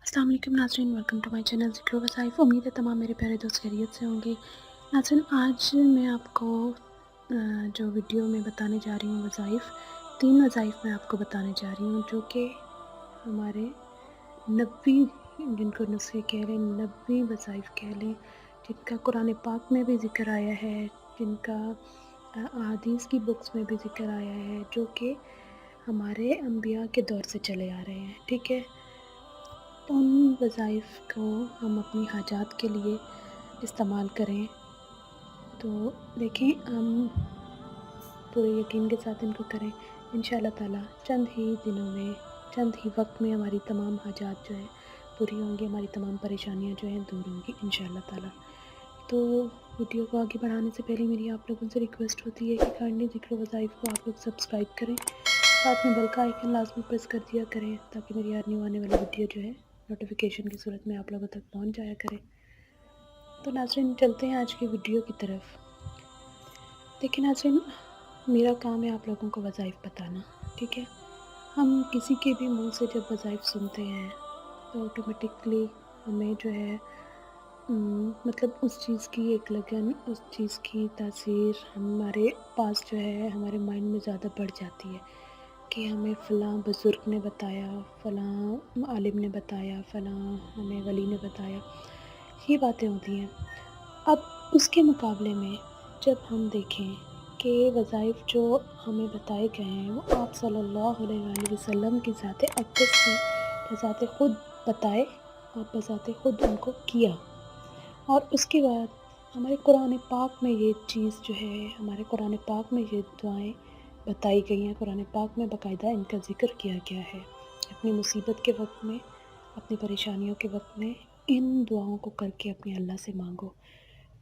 अस्सलाम वालेकुम नाज़रीन, वेलकम टू माय चैनल ज़िक्र वज़ाइफ़। उम्मीद है तमाम मेरे प्यारे दोस्त खैरियत से होंगे। नाज़रीन, आज मैं आपको जो वीडियो में बताने जा रही हूँ वज़ाइफ़, 3 वज़ाइफ़ मैं आपको बताने जा रही हूँ जो कि हमारे नबवी, जिनको नुस्खे कह लें, नबवी वज़ाइफ़ कह लें, जिनका कुरान पाक में भी ज़िक्र आया है, जिनका अहादीस की बुक्स में भी ज़िक्र आया है, जो कि हमारे अंबिया के दौर से चले आ रहे हैं, ठीक है। तो उन वज़ाइफ़ को हम अपनी हाजात के लिए इस्तेमाल करें। तो देखें, हम पूरे यकीन के साथ इनको करें। इंशाअल्लाह ताला चंद ही दिनों में, चंद ही वक्त में हमारी तमाम हाजात जो हैं पूरी होंगी, हमारी तमाम परेशानियाँ जो हैं दूर होंगी इंशाअल्लाह ताला। तो वीडियो को आगे बढ़ाने से पहले मेरी आप लोगों से रिक्वेस्ट होती है कि काइंडली ज़िक्र वज़ाइफ़ को आप लोग सब्सक्राइब करें, साथ में बेल का आइकन लाज़मी प्रेस कर दिया करें ताकि मेरी हर न्यू आने वाली वीडियो जो है नोटिफिकेशन की सूरत में आप लोगों तक पहुंच जाया करे। तो नाज़रीन, चलते हैं आज की वीडियो की तरफ। देखिए नाज़रीन, मेरा काम है आप लोगों को वज़ाइफ़ बताना, ठीक है। हम किसी के भी मुंह से जब वज़ाइफ़ सुनते हैं तो ऑटोमेटिकली हमें जो है मतलब उस चीज़ की एक लगन, उस चीज़ की तासीर हमारे पास जो है हमारे माइंड में ज़्यादा बढ़ जाती है कि हमें फ़लाँ बुज़ुर्ग ने बताया, फ़लाँ आलिम ने बताया, फ़लाँ हमें वली ने बताया, ये बातें होती हैं। अब उसके मुकाबले में जब हम देखें कि वज़ाइफ़ जो हमें बताए गए हैं वो आप सल्लल्लाहु अलैहि वसल्लम की ज़ाते अक़दस ने बज़ाते ख़ुद बताए और बज़ाते ख़ुद उनको किया। और उसके बाद हमारे कुरान पाक में ये चीज़ जो है, हमारे कुरान पाक में ये दुआएँ बताई गई हैं, कुरान पाक में बाकायदा इनका ज़िक्र किया गया है। अपनी मुसीबत के वक़्त में, अपनी परेशानियों के वक़्त में इन दुआओं को करके अपने अल्लाह से मांगो।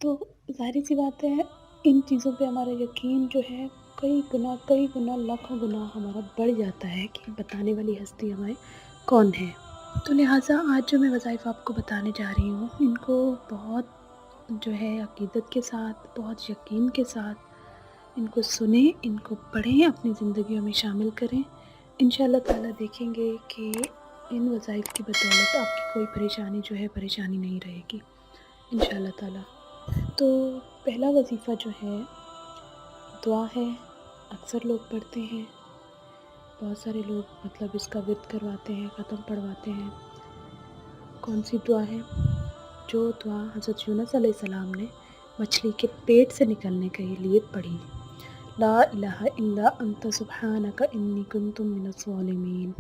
तो ज़ाहिर-सी बात है, इन चीज़ों पे हमारा यकीन जो है कई गुना, लाखों गुना हमारा बढ़ जाता है कि बताने वाली हस्ती हमें कौन है। तो लिहाज़ा आज जो मैं वज़ाइफ़ आपको बताने जा रही हूँ, इनको बहुत जो है अक़ीदत के साथ, बहुत यकीन के साथ इनको सुनें, इनको पढ़ें, अपनी ज़िंदगियों में शामिल करें। इंशाअल्लाह ताला देखेंगे कि इन वज़ाइफ़ की बदौलत आपकी कोई परेशानी जो है परेशानी नहीं रहेगी इंशाअल्लाह ताला। तो पहला वज़ीफ़ा जो है दुआ है। अक्सर लोग पढ़ते हैं, बहुत सारे लोग मतलब इसका विर्द करवाते हैं, ख़त्म पढ़वाते हैं। कौन सी दुआ है? जो दुआ हज़रत यूनुस अलैहिस्सलाम ने मछली के पेट से निकलने के लिए पढ़ी। ला इलाहा इल्ला अंता सुब्हानका इन्नी कुन्तु मिनज़ ज़ालिमीन।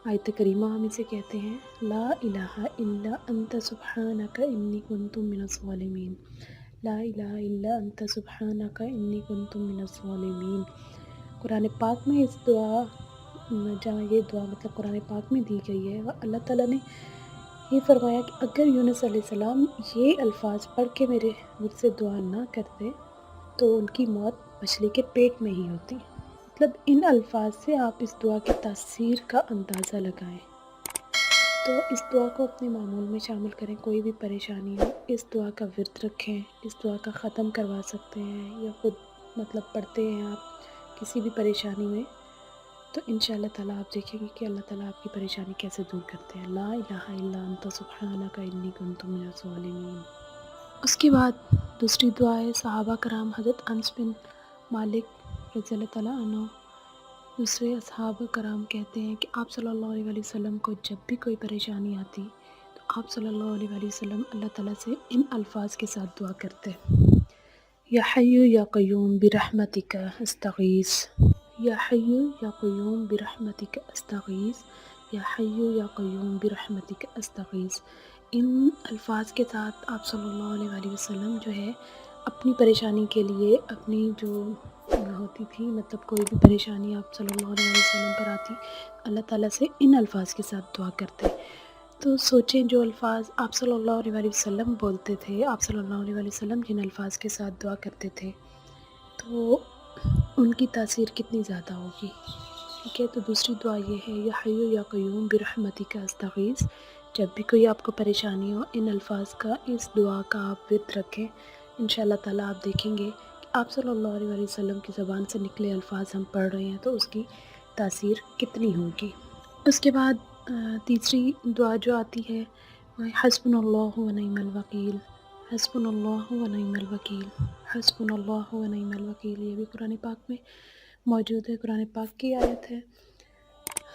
आयत करीमा हम इसे कहते हैं, ला इलाहा इल्ला अंता सुब्हानका इन्नी कुन्तु मिनज़ ज़ालिमीन। ला इलाहा इल्ला अंता सुब्हानका इन्नी कुन्तु मिनज़ ज़ालिमीन। कुरान पाक में इस दुआ, जहाँ ये दुआ मतलब कुरान पाक में दी गई है, वह अल्लाह ताला ने ये फ़रमाया कि अगर यूनुस अलैहिस्सलाम ये अल्फ़ाज़ पढ़ के मुझसे दुआ ना करते तो उनकी मौत मछली के पेट में ही होती। मतलब इन अल्फ़ाज़ से आप इस दुआ की तासीर का अंदाज़ा लगाएँ। तो इस दुआ को अपने मामूल में शामिल करें। कोई भी परेशानी हो, इस दुआ का विर्द रखें, इस दुआ का ख़त्म करवा सकते हैं या ख़ुद मतलब पढ़ते हैं आप किसी भी परेशानी में, तो इंशाअल्लाह ताला आप देखेंगे कि अल्लाह ताला आपकी परेशानी कैसे दूर करते हैं। ला इलाहा इल्ला अंता सुब्हानका इन्नी कुन्तु मिनज़ ज़ालिमीन। उसके बाद दूसरी दुआ है सहाबा कराम हज़रत अनस बिन मालिक रज़ियल्लाहु ताला अन्हु, दूसरे असहाब कराम कहते हैं कि आप सल्लल्लाहु अलैहि वसल्लम को जब भी कोई परेशानी आती तो आप सल्लल्लाहु अलैहि वसल्लम अल्लाह ताला से इन अल्फ़ाज़ के साथ दुआ करते, या हय्यु या क़य्यूम बिरहमतिका अस्तगीस, या हय्यु या क़य्यूम बिरहमतिका अस्तगीस, या हय्यु या क़य्यूम बिरहमतिका अस्तगीस। इन अल्फ़ाज़ के साथ आप सल्लल्लाहु अलैहि वसल्लम जो है अपनी परेशानी के लिए, अपनी जो होती थी मतलब कोई भी परेशानी आप सल्लल्लाहु अलैहि वसल्लम पर आती, अल्लाह ताला से इन अल्फ़ाज़ के साथ दुआ करते। तो सोचें, जो अल्फ़ाज़ आप सल्लल्लाहु अलैहि वसल्लम बोलते थे, आप सल्लल्लाहु अलैहि वसल्लम जिन अल्फ़ाज़ के साथ दुआ करते थे, तो उनकी तासीर कितनी ज़्यादा होगी, ठीक है। तो दूसरी दुआ ये है, या हय्यु या क़य्यूम बिरहमतिका अस्तगीस। जब भी कोई आपको परेशानी हो, इन अल्फ़ाज़ का, इस दुआ का आप विर्द रखें। इंशाअल्लाह ताला आप देखेंगे कि आप सल्लल्लाहु अलैहि वसल्लम की ज़बान से निकले अल्फ़ाज़ हम पढ़ रहे हैं तो उसकी तासीर कितनी होगी। उसके बाद तीसरी दुआ जो आती है वह हस्बुनल्लाहु व निअमल वकील, हस्बुनल्लाहु व निअमल वकील, हस्बुनल्लाहु व निअमल वकील। ये भी कुरान पाक में मौजूद है, कुरान पाक की आयत है।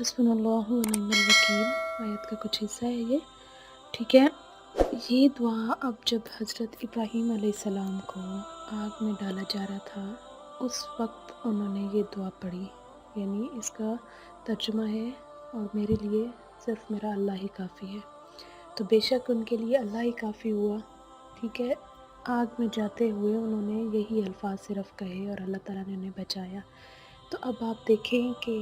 हस्बुनल्लाहु व निअमल वकील आयत का कुछ हिस्सा है ये, ठीक है। ये दुआ अब जब हज़रत इब्राहीम अलैहिस्सलाम को आग में डाला जा रहा था, उस वक्त उन्होंने ये दुआ पढ़ी। यानी इसका तर्जुमा है, और मेरे लिए सिर्फ़ मेरा अल्लाह ही काफ़ी है। तो बेशक उनके लिए अल्लाह ही काफ़ी हुआ, ठीक है। आग में जाते हुए उन्होंने यही अल्फाज सिर्फ़ कहे और अल्लाह ताला ने उन्हें बचाया। तो अब आप देखें कि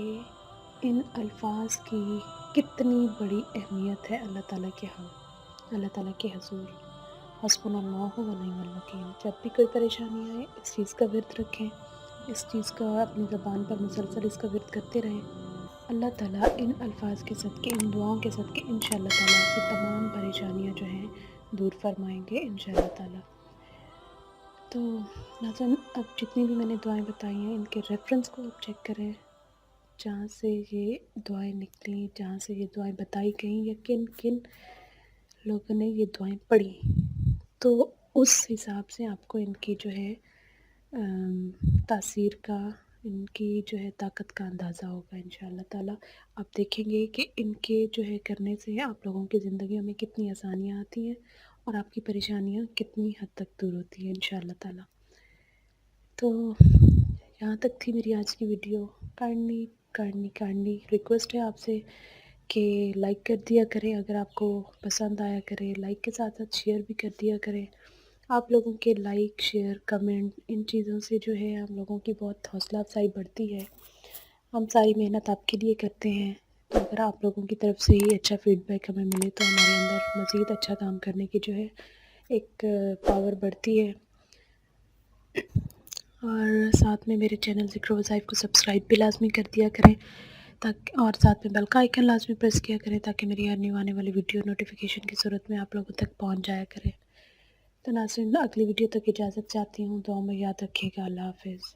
इन अल्फाज की कितनी बड़ी अहमियत है अल्लाह ताला के यहाँ, अल्लाह ताला के हुज़ूर। हस्बुनल्लाहु व निअमल वकील। जब भी कोई परेशानी आए इस चीज़ का विर्द रखें, इस चीज़ का अपनी ज़बान पर मुसलसल इसका विर्द करते रहें। अल्लाह ताला इन अल्फाज के सदक़े, इन दुआओं के सदक़े इंशाअल्लाह ताला आपकी तमाम परेशानियाँ जो हैं दूर फरमाएंगे इंशाअल्लाह ताला। तो नाज़रीन, अब जितनी भी मैंने दुआएं बताई हैं इनके रेफरेंस को आप चेक करें, जहाँ से ये दुआएं निकली, जहाँ से ये दुआएं बताई गई, या किन किन लोगों ने ये दुआएं पढ़ी, तो उस हिसाब से आपको इनकी जो है तासीर का, इनकी जो है ताकत का अंदाज़ा होगा इंशाअल्लाह ताला। आप देखेंगे कि इनके जो है करने से आप लोगों की ज़िंदगियों में कितनी आसानियाँ आती हैं और आपकी परेशानियाँ कितनी हद तक दूर होती हैं इंशाअल्लाह ताला। तो यहाँ तक थी मेरी आज की वीडियो। काइंडली रिक्वेस्ट है आपसे कि लाइक कर दिया करें अगर आपको पसंद आया करे, लाइक के साथ साथ शेयर भी कर दिया करें। आप लोगों के लाइक, शेयर, कमेंट, इन चीज़ों से जो है हम लोगों की बहुत हौसला अफजाई बढ़ती है। हम सारी मेहनत आपके लिए करते हैं, तो अगर आप लोगों की तरफ से ही अच्छा फीडबैक हमें मिले तो हमारे अंदर मज़ीद अच्छा काम करने की जो है एक पावर बढ़ती है। और साथ में मेरे चैनल ज़िक्र वज़ाइफ़ को सब्सक्राइब भी लाज़मी कर दिया करें, ताकि, और साथ में बेल का आइकन लाज़मी प्रेस किया करें ताकि मेरी हर न्यू आने वाली वीडियो नोटिफिकेशन की सूरत में आप लोगों तक पहुंच जाया करे। तो नाज़रीन, अगली वीडियो तक इजाज़त चाहती हूँ। दुआ में याद रखिएगा। अल्लाह हाफ़िज़।